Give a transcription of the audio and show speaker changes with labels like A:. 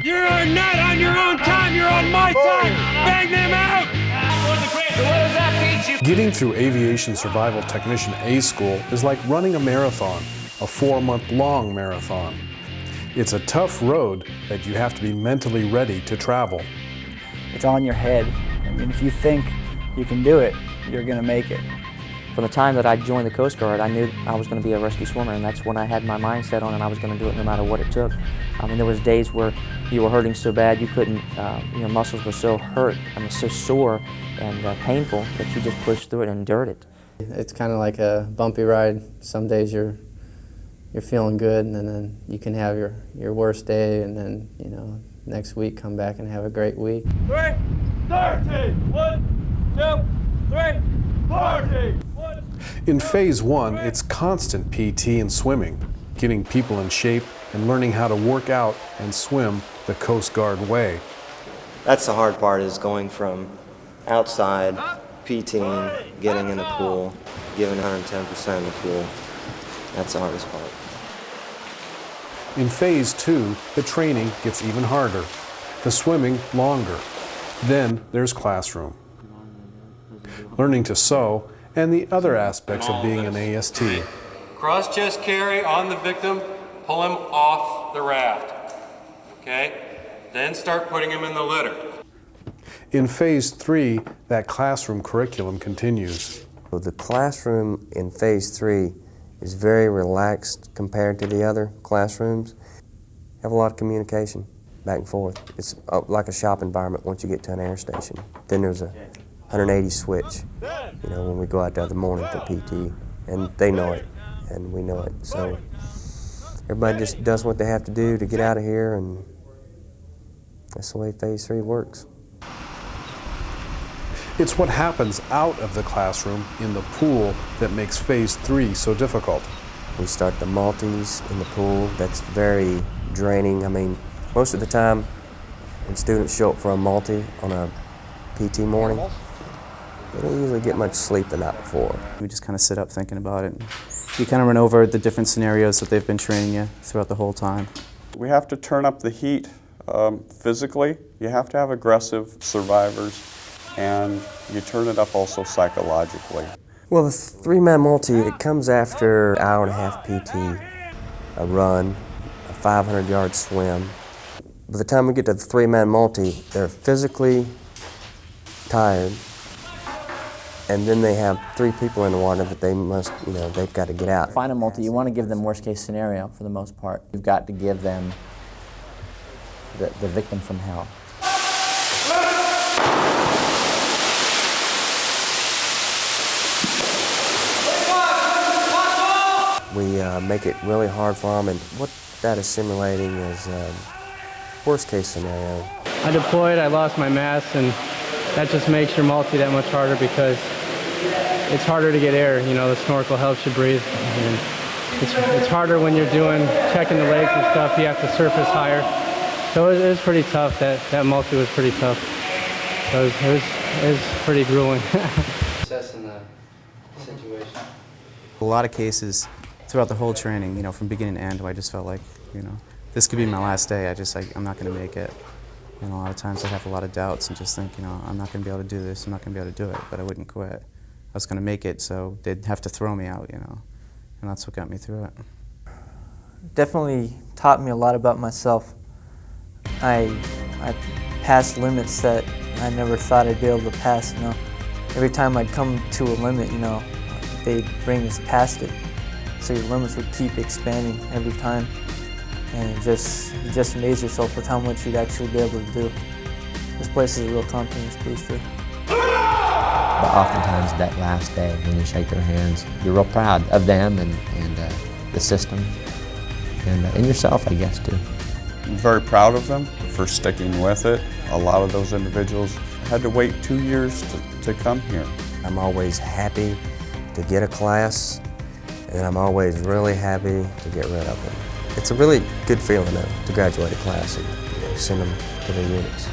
A: You're not on your own time, you're on my time! Bang them out!
B: So what does that teach you?
C: Getting through Aviation Survival Technician A School is like running a marathon, a 4-month-long marathon. It's a tough road that you have to be mentally ready to travel.
D: It's on your head. I mean, if you think you can do it, you're going to make it.
E: From the time that I joined the Coast Guard, I knew I was going to be a rescue swimmer, and that's when I had my mindset on it. I was going to do it no matter what it took. I mean, there was days where you were hurting so bad you couldn't, your muscles were so hurt, so sore and painful that you just pushed through it and endured it.
F: It's kind of like a bumpy ride. Some days you're feeling good, and then you can have your worst day, and then, you know, next week come back and have a great week.
A: 3, 30! 1, 2, 3, 40!
C: In Phase 1, it's constant PT and swimming, getting people in shape and learning how to work out and swim the Coast Guard way.
G: That's the hard part, is going from outside, PTing, getting in the pool, giving 110% in the pool. That's the hardest part.
C: In Phase 2, the training gets even harder, the swimming longer. Then there's classroom. Learning to sew and the other aspects of being an AST.
H: Cross chest carry on the victim, pull him off the raft, okay? Then start putting him in the litter.
C: In Phase 3, that classroom curriculum continues.
I: The classroom in Phase 3 is very relaxed compared to the other classrooms. Have a lot of communication back and forth. It's like a shop environment once you get to an air station. Then there's a 180 switch, you know, when we go out there in the morning for PT, and they know it, and we know it. So everybody just does what they have to do to get out of here, and that's the way Phase 3 works.
C: It's what happens out of the classroom in the pool that makes Phase 3 so difficult.
I: We start the multis in the pool. That's very draining. I mean, most of the time when students show up for a multi on a PT morning, they don't usually get much sleep the night before.
D: We just kind of sit up thinking about it. You kind of run over the different scenarios that they've been training you throughout the whole time.
J: We have to turn up the heat physically. You have to have aggressive survivors, and you turn it up also psychologically.
I: Well, the 3-man multi, it comes after an hour-and-a-half PT, a run, a 500-yard swim. By the time we get to the 3-man multi, they're physically tired, and then they have 3 people in the water that they must, you know, they've got to get out.
D: Find a multi, you want to give them worst case scenario for the most part. You've got to give them the victim from hell.
I: We make it really hard for them, and what that is simulating is worst case scenario.
K: I deployed, I lost my mask, and that just makes your multi that much harder because it's harder to get air. You know, the snorkel helps you breathe. And it's harder when you're checking the legs and stuff. You have to surface higher. So it was pretty tough. That multi was pretty tough. So it was pretty grueling.
H: Assessing the situation.
D: A lot of cases throughout the whole training, you know, from beginning to end, I just felt like, you know, this could be my last day. I'm not going to make it. And a lot of times I'd have a lot of doubts and just think, you know, I'm not going to be able to do this, I'm not going to be able to do it, but I wouldn't quit. I was going to make it, so they'd have to throw me out, you know, and that's what got me through it.
L: Definitely taught me a lot about myself. I passed limits that I never thought I'd be able to pass, you know. Every time I'd come to a limit, you know, they'd bring us past it, so your limits would keep expanding every time. And you just amaze yourself with how much you'd actually be able to do. This place is a real confidence booster.
M: But oftentimes that last day when you shake their hands, you're real proud of them and the system and yourself, I guess, too.
J: I'm very proud of them for sticking with it. A lot of those individuals had to wait 2 years to come here.
I: I'm always happy to get a class, and I'm always really happy to get rid of them. It's a really good feeling to graduate a class and send them to their units.